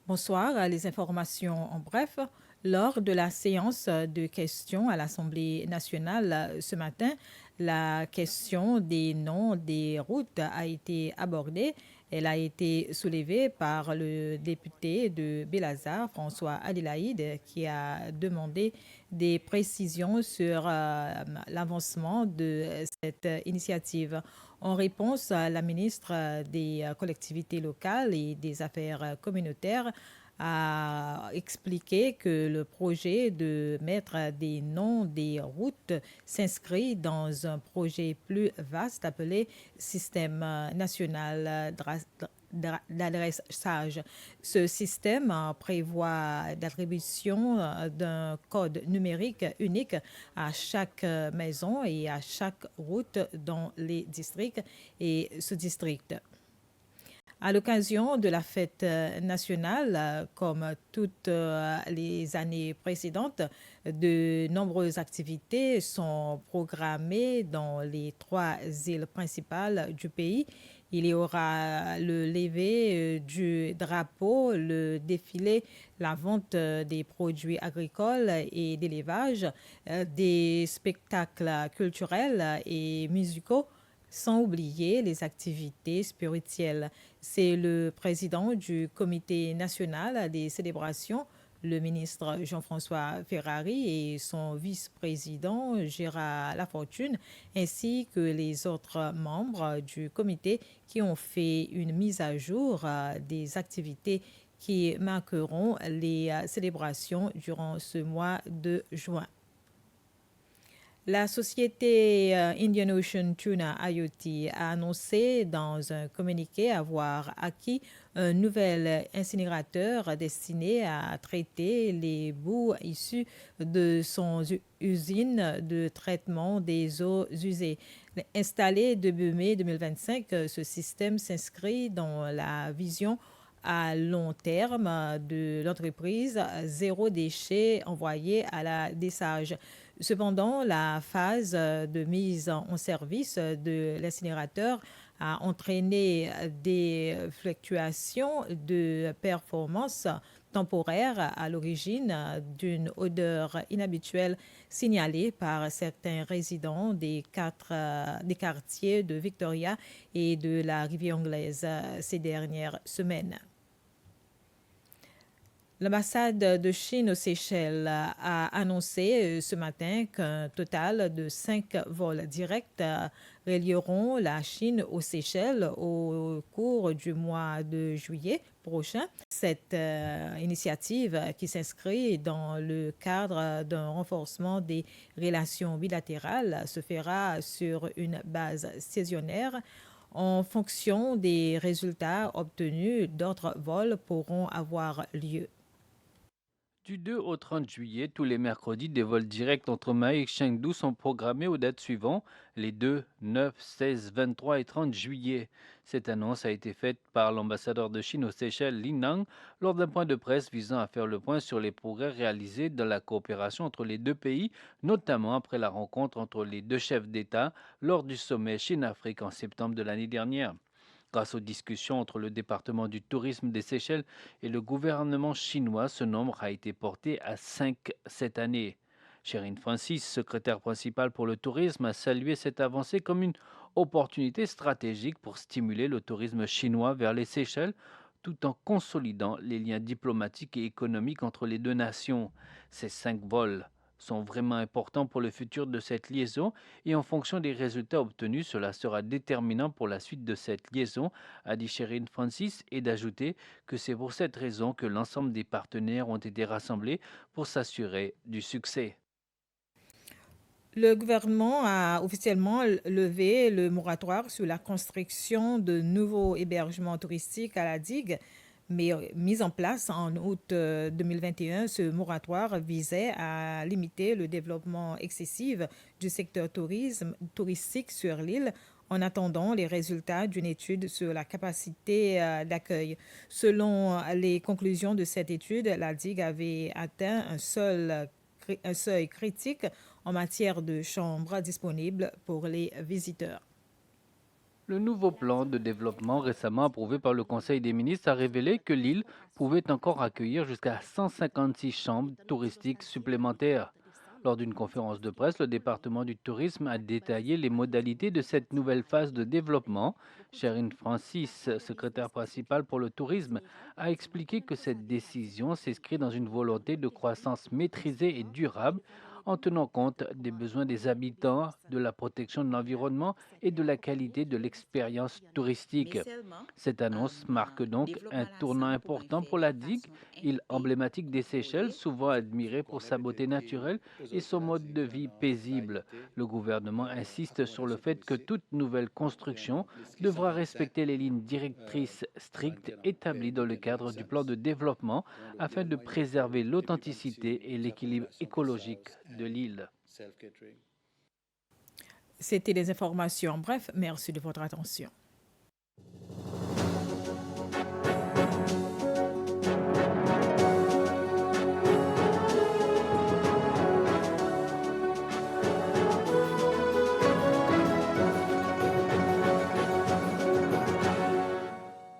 Bonsoir. Les informations en bref. Lors de la séance de questions à l'Assemblée nationale ce matin, la question des noms des routes a été abordée. Elle a été soulevée par le député de Belazar, François Adélaïde, qui a demandé des précisions sur l'avancement de cette initiative. En réponse, la ministre des collectivités locales et des affaires communautaires a expliqué que le projet de mettre des noms des routes s'inscrit dans un projet plus vaste appelé Système national d'adressage. Ce système prévoit l'attribution d'un code numérique unique à chaque maison et à chaque route dans les districts et sous-districts. À l'occasion de la fête nationale, comme toutes les années précédentes, de nombreuses activités sont programmées dans les trois îles principales du pays. Il y aura le lever du drapeau, le défilé, la vente des produits agricoles et d'élevage, des spectacles culturels et musicaux, sans oublier les activités spirituelles. C'est le président du comité national des célébrations, le ministre Jean-François Ferrari, et son vice-président Gérard Lafortune, ainsi que les autres membres du comité qui ont fait une mise à jour des activités qui marqueront les célébrations durant ce mois de juin. La société Indian Ocean Tuna IoT a annoncé dans un communiqué avoir acquis un nouvel incinérateur destiné à traiter les boues issues de son usine de traitement des eaux usées. Installé début mai 2025, ce système s'inscrit dans la vision à long terme de l'entreprise zéro déchet envoyé à la dessage. Cependant, la phase de mise en service de l'incinérateur a entraîné des fluctuations de performance temporaires à l'origine d'une odeur inhabituelle signalée par certains résidents des quartiers de Victoria et de la Rivière anglaise ces dernières semaines. L'ambassade de Chine aux Seychelles a annoncé ce matin qu'un total de 5 vols directs relieront la Chine aux Seychelles au cours du mois de juillet prochain. Cette initiative qui s'inscrit dans le cadre d'un renforcement des relations bilatérales se fera sur une base saisonnière. En fonction des résultats obtenus, d'autres vols pourront avoir lieu. Du 2 au 30 juillet, tous les mercredis, des vols directs entre Maé et Chengdu sont programmés aux dates suivantes, les 2, 9, 16, 23 et 30 juillet. Cette annonce a été faite par l'ambassadeur de Chine aux Seychelles, Lin Nang, lors d'un point de presse visant à faire le point sur les progrès réalisés dans la coopération entre les deux pays, notamment après la rencontre entre les deux chefs d'État lors du sommet Chine-Afrique en septembre de l'année dernière. Grâce aux discussions entre le département du tourisme des Seychelles et le gouvernement chinois, ce nombre a été porté à 5 cette année. Sherin Francis, secrétaire principal pour le tourisme, a salué cette avancée comme une opportunité stratégique pour stimuler le tourisme chinois vers les Seychelles tout en consolidant les liens diplomatiques et économiques entre les deux nations. Ces 5 vols sont vraiment importants pour le futur de cette liaison et en fonction des résultats obtenus, cela sera déterminant pour la suite de cette liaison, a dit Sherin Francis, et d'ajouter que c'est pour cette raison que l'ensemble des partenaires ont été rassemblés pour s'assurer du succès. Le gouvernement a officiellement levé le moratoire sur la construction de nouveaux hébergements touristiques à la digue, mais mis en place en août 2021, ce moratoire visait à limiter le développement excessif du secteur touristique sur l'île en attendant les résultats d'une étude sur la capacité d'accueil. Selon les conclusions de cette étude, la digue avait atteint un seuil critique en matière de chambres disponibles pour les visiteurs. Le nouveau plan de développement récemment approuvé par le Conseil des ministres a révélé que l'île pouvait encore accueillir jusqu'à 156 chambres touristiques supplémentaires. Lors d'une conférence de presse, le département du tourisme a détaillé les modalités de cette nouvelle phase de développement. Sherine Francis, secrétaire principale pour le tourisme, a expliqué que cette décision s'inscrit dans une volonté de croissance maîtrisée et durable en tenant compte des besoins des habitants, de la protection de l'environnement et de la qualité de l'expérience touristique. Cette annonce marque donc un tournant important pour la digue, île emblématique des Seychelles, souvent admirée pour sa beauté naturelle et son mode de vie paisible. Le gouvernement insiste sur le fait que toute nouvelle construction devra respecter les lignes directrices strictes établies dans le cadre du plan de développement afin de préserver l'authenticité et l'équilibre écologique de l'île. C'était des informations en bref. Merci de votre attention.